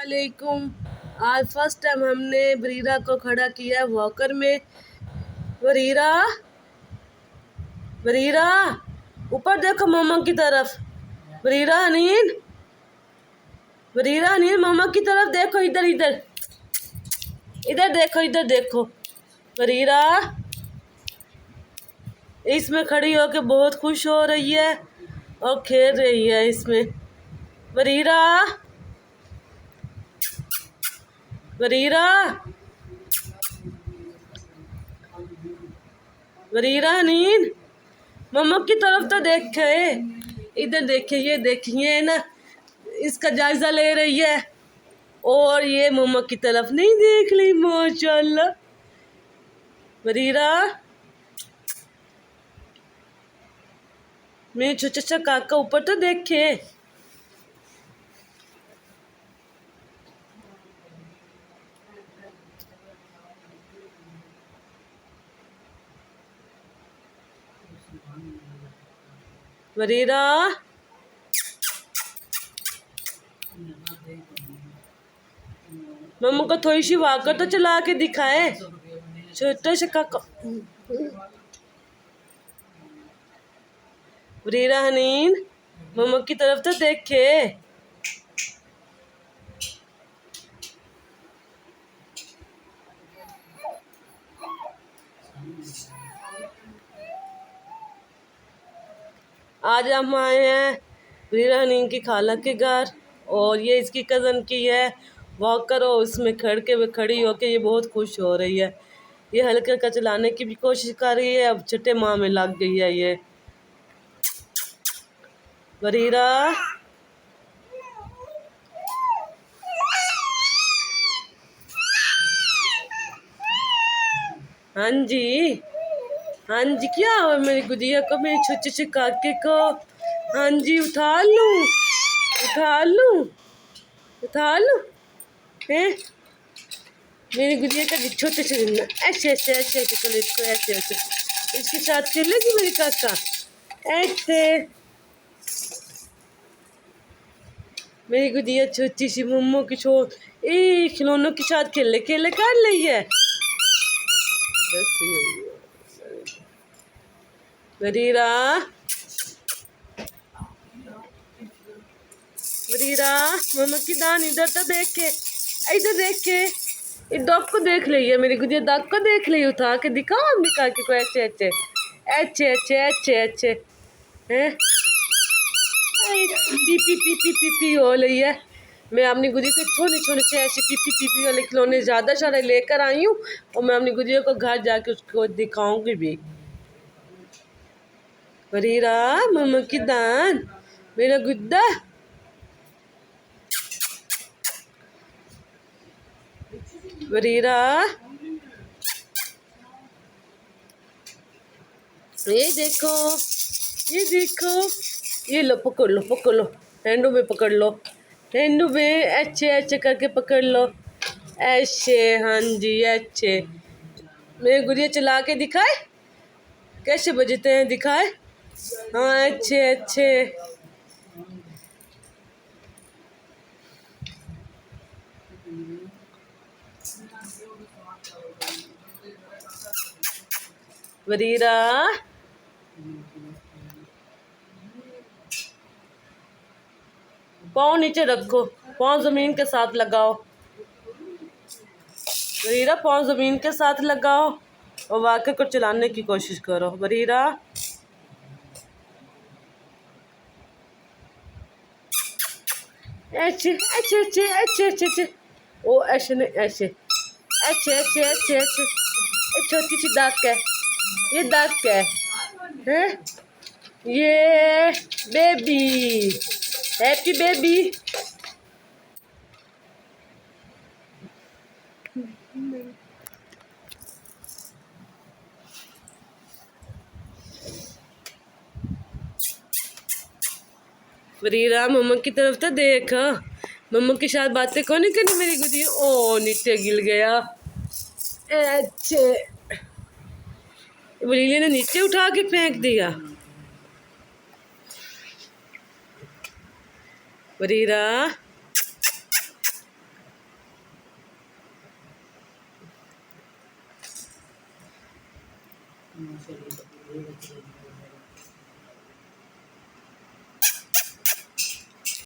वालेकुम। आज first time हमने बरीरा को खड़ा किया है वॉकर में। बरीरा, बरीरा ऊपर देखो मम्मा की तरफ। बरीरा अनीन, बरीरा अनीन मम्मा की तरफ देखो। इधर इधर इधर देखो, इधर देखो। बरीरा इसमें खड़ी होके बहुत खुश हो रही है और खेल रही है इसमें। बरीरा, बरीरा, बरीरा नींद मम्मा की तरफ तो देखे। इधर देखिए, ये देखिए ना, इसका जायजा ले रही है और ये मम्मा की तरफ नहीं देख ली। माशाल्लाह। बरीरा, मेरे छोटा काका ऊपर तो देखे। बरीरा, मम्मा को थोड़ी सी वाकर तो चला के दिखाए। छोटा सा काका। बरीरा हनीन मम्मा की तरफ तो देखे। आज हम आए हैं बरीरा हनीन की खाला के घर और ये इसकी कज़न की है वॉकर। और उसमें खड़ी होके ये बहुत खुश हो रही है। ये हल्का हल्का चलाने की भी कोशिश कर रही है। अब छठे माह में लग गई है ये। बरीरा, हाँ जी, हाँ जी, क्या हुआ मेरी गुड़िया को, मेरे छोटे से काके को? हाँ जी, उठा लूं, उठा लूं, उठा लूं। हैं मेरी गुड़िया का छोटे से ऐसे ऐसे ऐसे ऐसे कर इसको, ऐसे ऐसे इसके साथ खेलेगी मेरी काका। ऐसे मेरी गुड़िया छोटी सी मम्मो की छोट खिलौनों के साथ खेले खेले कर ली है। बरीरा, बरीरा मम्मा की दान इधर तो देखे, इधर देखे। इस डॉग को देख ली है मेरी गुड़िया, डॉग को देख ली। उठा के दिखाओ अपनी काकी को। ऐसे ऐसे ऐसे ऐसे ऐसे ऐसे हैं। P P P P P P हो रही है। मैं अपनी गुड़िया को छोटे छोटे से ऐसे पी पी पी पी वाले खिलौने ज़्यादा सारे लेकर आई हूँ और मैं अपनी गुड़िया को घर जाके उसको दिखाऊंगी भी। बरीरा मम्मा की दान, मेरा गुड्डा। बरीरा, ये देखो, ये देखो, ये लो, पकड़ लो, पकड़ लो, हैंडू में पकड़ लो, हैंडू में अच्छे अच्छे करके पकड़ लो। ऐसे, हाँ जी, अच्छे। मेरे गुड़िया चला के दिखाए कैसे बजते हैं, दिखाए। हाँ, अच्छे अच्छे। बरीरा, पाँव नीचे रखो, पाँव जमीन के साथ लगाओ। बरीरा पाँव जमीन के साथ लगाओ और वाक़ई को चलाने की कोशिश करो। बरीरा, ऐसे ऐसे ऐसे ऐसे ऐसे ऐसे। ओ ऐसे नहीं, ऐसे ऐसे ऐसे ऐसे ऐसे। ये छोटी सी दाग है, ये दाग है, हैं? ये बेबी, हैप्पी बेबी। बरीरा मम्मा की तरफ तो देख। मम्मा के साथ बातें कौन नहीं करनी मेरी गुड़िया। ओ नीचे गिर गया। अच्छे, बरीले ने नीचे उठा के फेंक दिया। बरीरा, माशाल्लाह, ये बच्चे